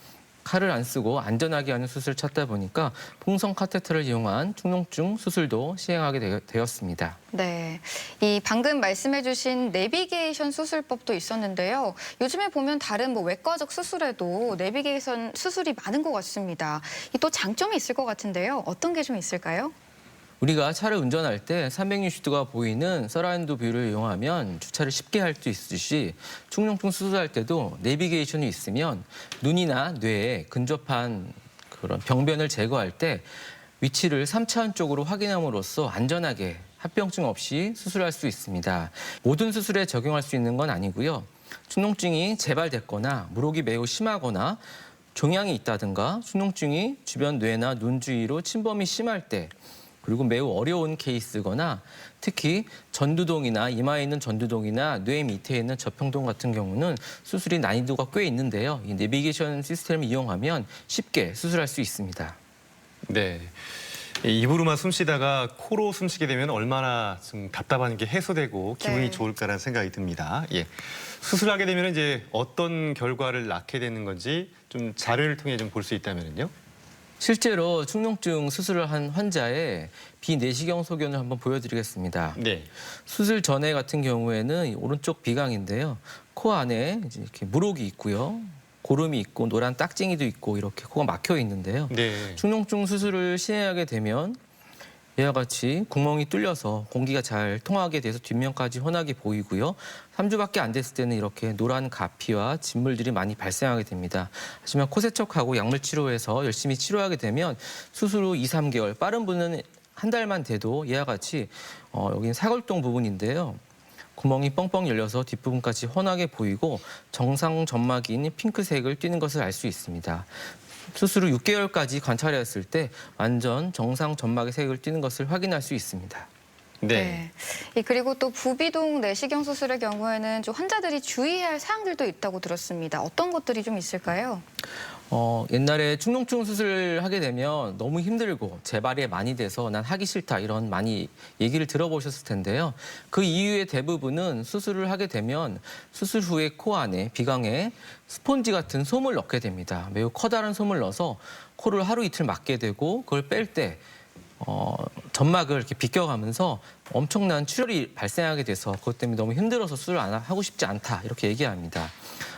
칼을 안 쓰고 안전하게 하는 수술을 찾다 보니까 풍선 카테터를 이용한 축농증 수술도 시행하게 되었습니다. 네, 이 방금 말씀해주신 내비게이션 수술법도 있었는데요. 요즘에 보면 다른 외과적 수술에도 내비게이션 수술이 많은 것 같습니다. 또 장점이 있을 것 같은데요. 어떤 게 좀 있을까요? 우리가 차를 운전할 때 360도가 보이는 서라운드 뷰를 이용하면 주차를 쉽게 할 수 있듯이 축농증 수술할 때도 내비게이션이 있으면 눈이나 뇌에 근접한 그런 병변을 제거할 때 위치를 3차원 쪽으로 확인함으로써 안전하게 합병증 없이 수술할 수 있습니다. 모든 수술에 적용할 수 있는 건 아니고요. 축농증이 재발됐거나 물혹이 매우 심하거나 종양이 있다든가 축농증이 주변 뇌나 눈 주위로 침범이 심할 때 그리고 매우 어려운 케이스거나 특히 전두동이나 이마에 있는 전두동이나 뇌 밑에 있는 저평동 같은 경우는 수술이 난이도가 꽤 있는데요. 이 내비게이션 시스템을 이용하면 쉽게 수술할 수 있습니다. 네. 입으로만 숨 쉬다가 코로 숨 쉬게 되면 얼마나 좀 답답한 게 해소되고 기분이 네. 좋을까라는 생각이 듭니다. 예. 수술하게 되면 이제 어떤 결과를 낳게 되는 건지 좀 자료를 통해 좀 볼 수 있다면요. 실제로 축농증 수술을 한 환자의 비내시경 소견을 한번 보여드리겠습니다. 네. 수술 전에 같은 경우에는 오른쪽 비강인데요. 코 안에 이렇게 물혹이 있고요. 고름이 있고 노란 딱쟁이도 있고 이렇게 코가 막혀 있는데요. 네. 축농증 수술을 시행하게 되면 이와 같이 구멍이 뚫려서 공기가 잘 통하게 돼서 뒷면까지 환하게 보이고요. 3주밖에 안 됐을 때는 이렇게 노란 가피와 진물들이 많이 발생하게 됩니다. 하지만 코 세척하고 약물 치료해서 열심히 치료하게 되면 수술 후 2, 3개월, 빠른 분은 한 달만 돼도 이와 같이 여기는 사골동 부분인데요. 구멍이 뻥뻥 열려서 뒷부분까지 훤하게 보이고 정상 점막인 핑크색을 띠는 것을 알 수 있습니다. 수술 후 6개월까지 관찰했을 때 완전 정상 점막의 색을 띠는 것을 확인할 수 있습니다. 네. 그리고 또 부비동 내시경 수술의 경우에는 좀 환자들이 주의해야 할 사항들도 있다고 들었습니다. 어떤 것들이 좀 있을까요? 옛날에 축농증 수술을 하게 되면 너무 힘들고 재발이 많이 돼서 난 하기 싫다 이런 많이 얘기를 들어보셨을 텐데요. 그 이유의 대부분은 수술을 하게 되면 수술 후에 코 안에 비강에 스폰지 같은 솜을 넣게 됩니다. 매우 커다란 솜을 넣어서 코를 하루 이틀 막게 되고 그걸 뺄 때 점막을 이렇게 비껴가면서 엄청난 출혈이 발생하게 돼서 그것 때문에 너무 힘들어서 수술을 하고 싶지 않다 이렇게 얘기합니다.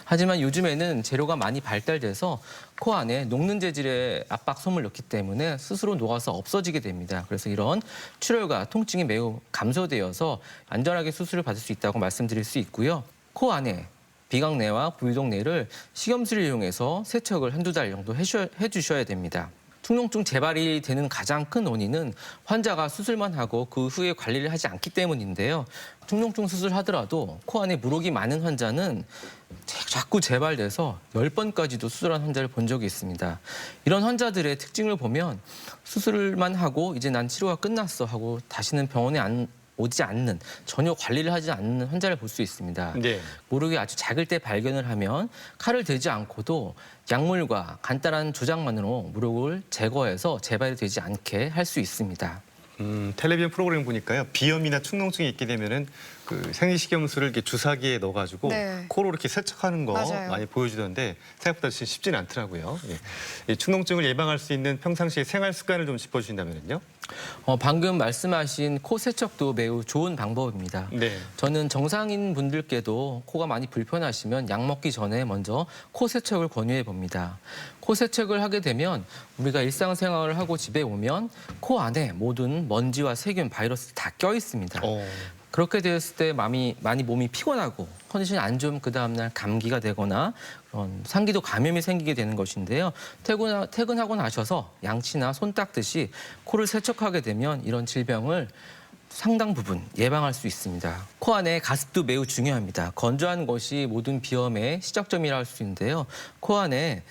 하지만 요즘에는 재료가 많이 발달돼서 코 안에 녹는 재질의 압박솜을 넣기 때문에 스스로 녹아서 없어지게 됩니다. 그래서 이런 출혈과 통증이 매우 감소되어서 안전하게 수술을 받을 수 있다고 말씀드릴 수 있고요. 코 안에 비강 내와 부위동 내를 식염수를 이용해서 세척을 한두 달 정도 해주셔야 됩니다. 축농증 재발이 되는 가장 큰 원인은 환자가 수술만 하고 그 후에 관리를 하지 않기 때문인데요. 축농증 수술하더라도 코 안에 물혹이 많은 환자는 자꾸 재발돼서 10번까지도 수술한 환자를 본 적이 있습니다. 이런 환자들의 특징을 보면 수술만 하고 이제 난 치료가 끝났어 하고 다시는 병원에 오지 않는, 전혀 관리를 하지 않는 환자를 볼 수 있습니다. 네. 모르게 아주 작을 때 발견을 하면 칼을 대지 않고도 약물과 간단한 조작만으로 물혹을 제거해서 재발이 되지 않게 할 수 있습니다. 텔레비전 프로그램 보니까요. 비염이나 축농증이 있게 되면은 그 생리식염수를 이렇게 주사기에 넣어가지고 네. 코로 이렇게 세척하는 거 맞아요. 많이 보여주던데 생각보다 쉽지는 않더라고요. 예. 이 축농증을 예방할 수 있는 평상시의 생활 습관을 좀 짚어주신다면요. 방금 말씀하신 코 세척도 매우 좋은 방법입니다. 네. 저는 정상인 분들께도 코가 많이 불편하시면 약 먹기 전에 먼저 코 세척을 권유해 봅니다. 코 세척을 하게 되면 우리가 일상생활을 하고 집에 오면 코 안에 모든 먼지와 세균, 바이러스 다 껴 있습니다. 그렇게 되었을 때 많이 몸이 피곤하고 컨디션이 안 좋으면 그 다음날 감기가 되거나 그런 상기도 감염이 생기게 되는 것인데요. 퇴근하고 나셔서 양치나 손 닦듯이 코를 세척하게 되면 이런 질병을 상당 부분 예방할 수 있습니다. 코 안에 가습도 매우 중요합니다. 건조한 것이 모든 비염의 시작점이라 할 수 있는데요. 코 안에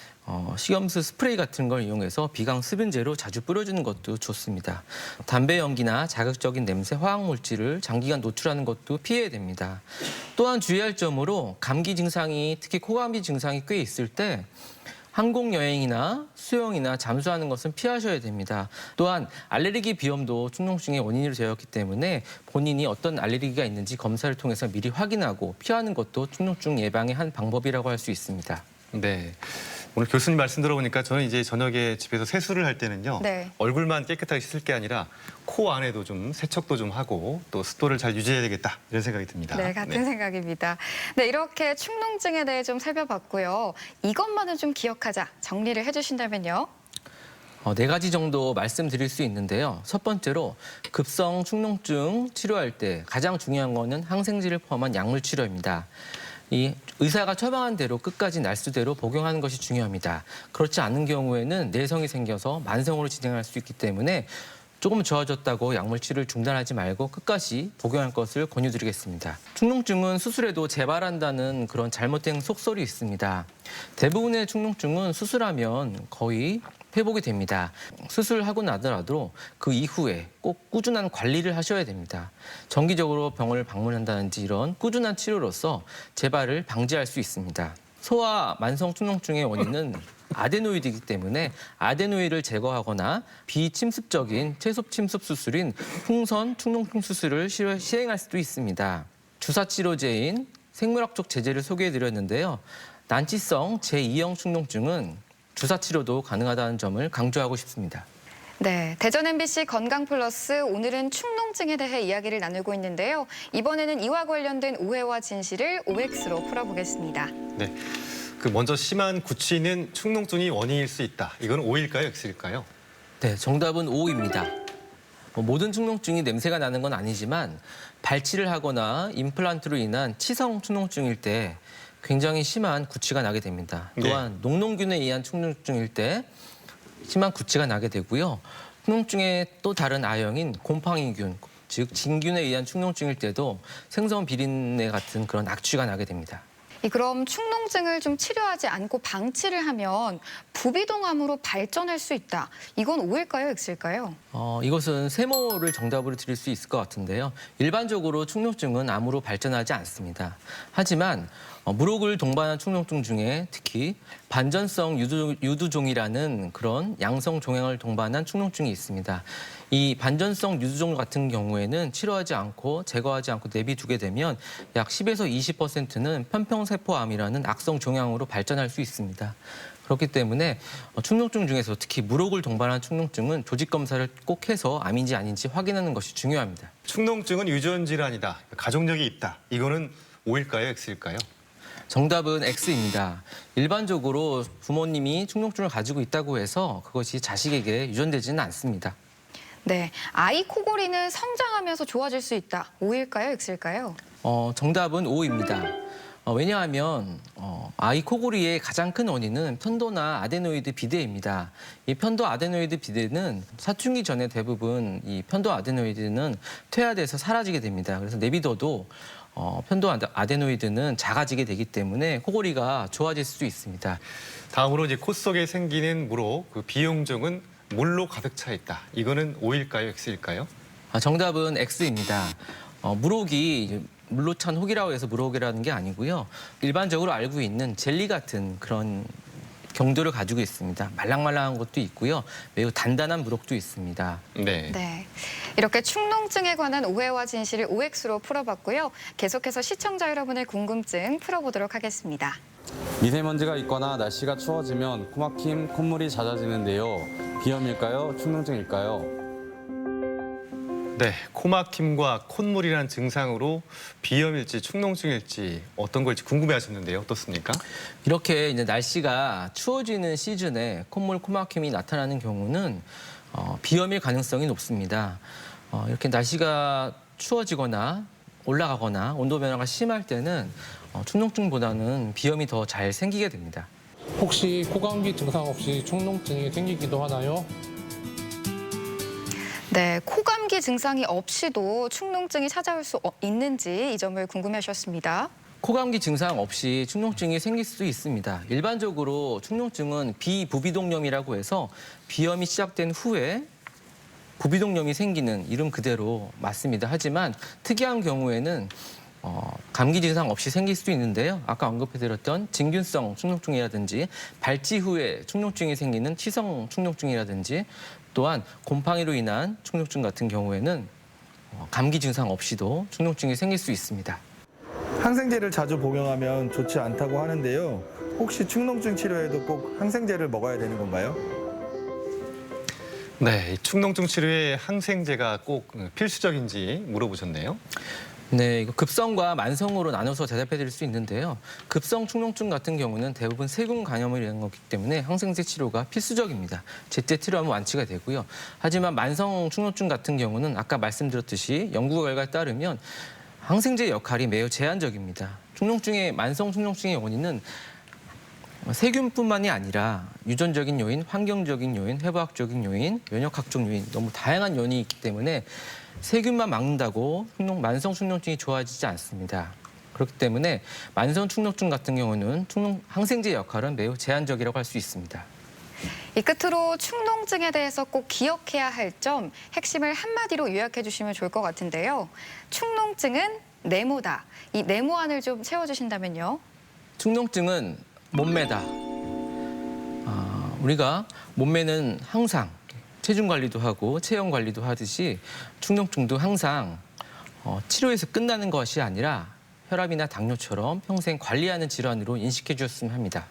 식염수 스프레이 같은 걸 이용해서 비강 수분제로 자주 뿌려주는 것도 좋습니다. 담배 연기나 자극적인 냄새, 화학물질을 장기간 노출하는 것도 피해야 됩니다. 또한 주의할 점으로 감기 증상이, 특히 코감기 증상이 꽤 있을 때 항공 여행이나 수영이나 잠수하는 것은 피하셔야 됩니다. 또한 알레르기 비염도 축농증의 원인으로 되었기 때문에 본인이 어떤 알레르기가 있는지 검사를 통해서 미리 확인하고 피하는 것도 축농증 예방의 한 방법이라고 할 수 있습니다. 네. 오늘 교수님 말씀 들어보니까 저는 이제 저녁에 집에서 세수를 할 때는요. 네. 얼굴만 깨끗하게 씻을 게 아니라 코 안에도 좀 세척도 좀 하고 또 습도를 잘 유지해야 되겠다 이런 생각이 듭니다. 네, 같은 생각입니다. 네, 이렇게 축농증에 대해 좀 살펴봤고요. 이것만은 좀 기억하자 정리를 해주신다면요. 4가지 정도 말씀드릴 수 있는데요. 첫 번째로 급성 축농증 치료할 때 가장 중요한 거는 항생제를 포함한 약물 치료입니다. 이 의사가 처방한 대로 끝까지 날수대로 복용하는 것이 중요합니다. 그렇지 않은 경우에는 내성이 생겨서 만성으로 진행할 수 있기 때문에 조금 좋아졌다고 약물 치료를 중단하지 말고 끝까지 복용할 것을 권유드리겠습니다. 축농증은 수술에도 재발한다는 그런 잘못된 속설이 있습니다. 대부분의 축농증은 수술하면 거의 회복이 됩니다. 수술하고 나더라도 그 이후에 꼭 꾸준한 관리를 하셔야 됩니다. 정기적으로 병원을 방문한다든지 이런 꾸준한 치료로서 재발을 방지할 수 있습니다. 소아 만성 축농증의 원인은 아데노이드이기 때문에 아데노이드를 제거하거나 비침습적인 채소 침습 수술인 풍선 축농증 수술을 시행할 수도 있습니다. 주사 치료제인 생물학적 제제를 소개해드렸는데요. 난치성 제2형 축농증은 주사 치료도 가능하다는 점을 강조하고 싶습니다. 네, 대전 MBC 건강플러스 오늘은 축농증에 대해 이야기를 나누고 있는데요. 이번에는 이와 관련된 오해와 진실을 OX로 풀어보겠습니다. 네. 그 먼저 심한 구취는 축농증이 원인일 수 있다. 이건 O일까요, X일까요? 네, 정답은 O입니다. 모든 축농증이 냄새가 나는 건 아니지만 발치를 하거나 임플란트로 인한 치성 축농증일 때 굉장히 심한 구취가 나게 됩니다. 또한 녹농균에 의한 축농증일 때 심한 구취가 나게 되고요. 축농증의 또 다른 A형인 곰팡이균, 즉 진균에 의한 축농증일 때도 생선 비린내 같은 그런 악취가 나게 됩니다. 그럼 축농증을 좀 치료하지 않고 방치를 하면 부비동암으로 발전할 수 있다. 이건 O일까요, X일까요? 이것은 세모를 정답으로 드릴 수 있을 것 같은데요. 일반적으로 축농증은 암으로 발전하지 않습니다. 하지만 무록을 동반한 축농증 중에 특히 반전성 유두종이라는 그런 양성 종양을 동반한 축농증이 있습니다. 이 반전성 유두종 같은 경우에는 치료하지 않고 제거하지 않고 내비두게 되면 약 10에서 20%는 편평세포암이라는 악성 종양으로 발전할 수 있습니다. 그렇기 때문에 축농증 중에서 특히 무록을 동반한 축농증은 조직 검사를 꼭 해서 암인지 아닌지 확인하는 것이 중요합니다. 축농증은 유전 질환이다. 가족력이 있다. 이거는 O일까요, X일까요? 정답은 X입니다. 일반적으로 부모님이 축농증을 가지고 있다고 해서 그것이 자식에게 유전되지는 않습니다. 네, 아이 코골이는 성장하면서 좋아질 수 있다. O일까요, X일까요? 정답은 O입니다. 왜냐하면 아이 코골이의 가장 큰 원인은 편도나 아데노이드 비대입니다. 이 편도 아데노이드 비대는 사춘기 전에 대부분 이 편도 아데노이드는 퇴화돼서 사라지게 됩니다. 그래서 내비둬도 편도 아데노이드는 작아지게 되기 때문에 코골이가 좋아질 수 있습니다. 다음으로 이제 코 속에 생기는 무록, 그 비용종은 물로 가득 차 있다. 이거는 O일까요, X일까요? 정답은 X입니다. 무록이 물로 찬 혹이라고 해서 무록이라는 게 아니고요. 일반적으로 알고 있는 젤리 같은 그런 경도를 가지고 있습니다. 말랑말랑한 것도 있고요. 매우 단단한 무록도 있습니다. 네. 네, 이렇게 축농증에 관한 오해와 진실을 OX로 풀어봤고요. 계속해서 시청자 여러분의 궁금증 풀어보도록 하겠습니다. 미세먼지가 있거나 날씨가 추워지면 코막힘, 콧물이 잦아지는데요. 비염일까요? 축농증일까요? 네, 코막힘과 콧물이란 증상으로 비염일지 축농증일지 어떤 걸지 궁금해하셨는데요. 어떻습니까? 이렇게 이제 날씨가 추워지는 시즌에 콧물, 코막힘이 나타나는 경우는 비염일 가능성이 높습니다. 이렇게 날씨가 추워지거나 올라가거나 온도 변화가 심할 때는 축농증보다는 비염이 더 잘 생기게 됩니다. 혹시 코감기 증상 없이 축농증이 생기기도 하나요? 네, 코감기 증상이 없이도 축농증이 찾아올 수 있는지 이 점을 궁금해하셨습니다. 코감기 증상 없이 축농증이 생길 수도 있습니다. 일반적으로 축농증은 비부비동염이라고 해서 비염이 시작된 후에 부비동염이 생기는 이름 그대로 맞습니다. 하지만 특이한 경우에는 감기 증상 없이 생길 수도 있는데요. 아까 언급해드렸던 진균성 축농증이라든지 발치 후에 축농증이 생기는 치성 축농증이라든지 또한 곰팡이로 인한 축농증 같은 경우에는 감기 증상 없이도 축농증이 생길 수 있습니다. 항생제를 자주 복용하면 좋지 않다고 하는데요. 혹시 축농증 치료에도 꼭 항생제를 먹어야 되는 건가요? 네, 축농증 치료에 항생제가 꼭 필수적인지 물어보셨네요. 네, 이거 급성과 만성으로 나눠서 대답해 드릴 수 있는데요. 급성 축농증 같은 경우는 대부분 세균 감염을 이런 거기 때문에 항생제 치료가 필수적입니다. 제때 치료하면 완치가 되고요. 하지만 만성 축농증 같은 경우는 아까 말씀드렸듯이 연구 결과에 따르면 항생제의 역할이 매우 제한적입니다. 만성 축농증의 원인은 세균뿐만이 아니라 유전적인 요인, 환경적인 요인, 해부학적인 요인, 면역학적 요인 너무 다양한 요인이 있기 때문에 세균만 막는다고 만성 축농증이 좋아지지 않습니다. 그렇기 때문에 만성 축농증 같은 경우는 항생제 역할은 매우 제한적이라고 할 수 있습니다. 이 끝으로 축농증에 대해서 꼭 기억해야 할 점 핵심을 한마디로 요약해 주시면 좋을 것 같은데요. 축농증은 네모다. 이 네모안을 좀 채워주신다면요. 축농증은 몸매다. 우리가 몸매는 항상 체중 관리도 하고 체형 관리도 하듯이 축농증도 항상 치료에서 끝나는 것이 아니라 혈압이나 당뇨처럼 평생 관리하는 질환으로 인식해 주셨으면 합니다.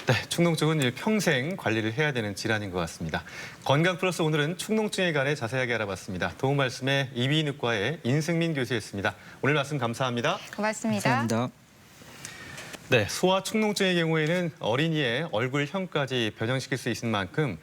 네, 축농증은 평생 관리를 해야 되는 질환인 것 같습니다. 건강 플러스 오늘은 축농증에 관해 자세하게 알아봤습니다. 도움 말씀에 이비인후과의 인승민 교수였습니다. 오늘 말씀 감사합니다. 고맙습니다. 감사합니다. 네, 소아 축농증의 경우에는 어린이의 얼굴형까지 변형시킬 수 있는 만큼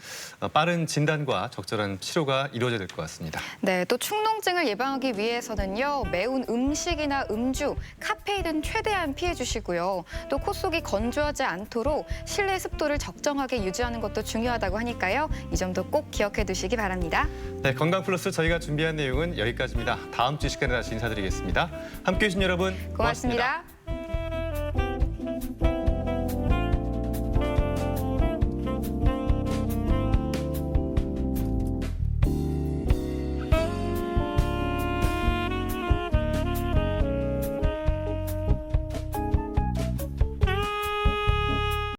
빠른 진단과 적절한 치료가 이루어져야 될 것 같습니다. 네, 또 축농증을 예방하기 위해서는요, 매운 음식이나 음주, 카페인은 최대한 피해 주시고요. 또 코 속이 건조하지 않도록 실내 습도를 적정하게 유지하는 것도 중요하다고 하니까요. 이 점도 꼭 기억해 두시기 바랍니다. 네, 건강 플러스 저희가 준비한 내용은 여기까지입니다. 다음 주 시간에 다시 인사드리겠습니다. 함께해 주신 여러분 고맙습니다.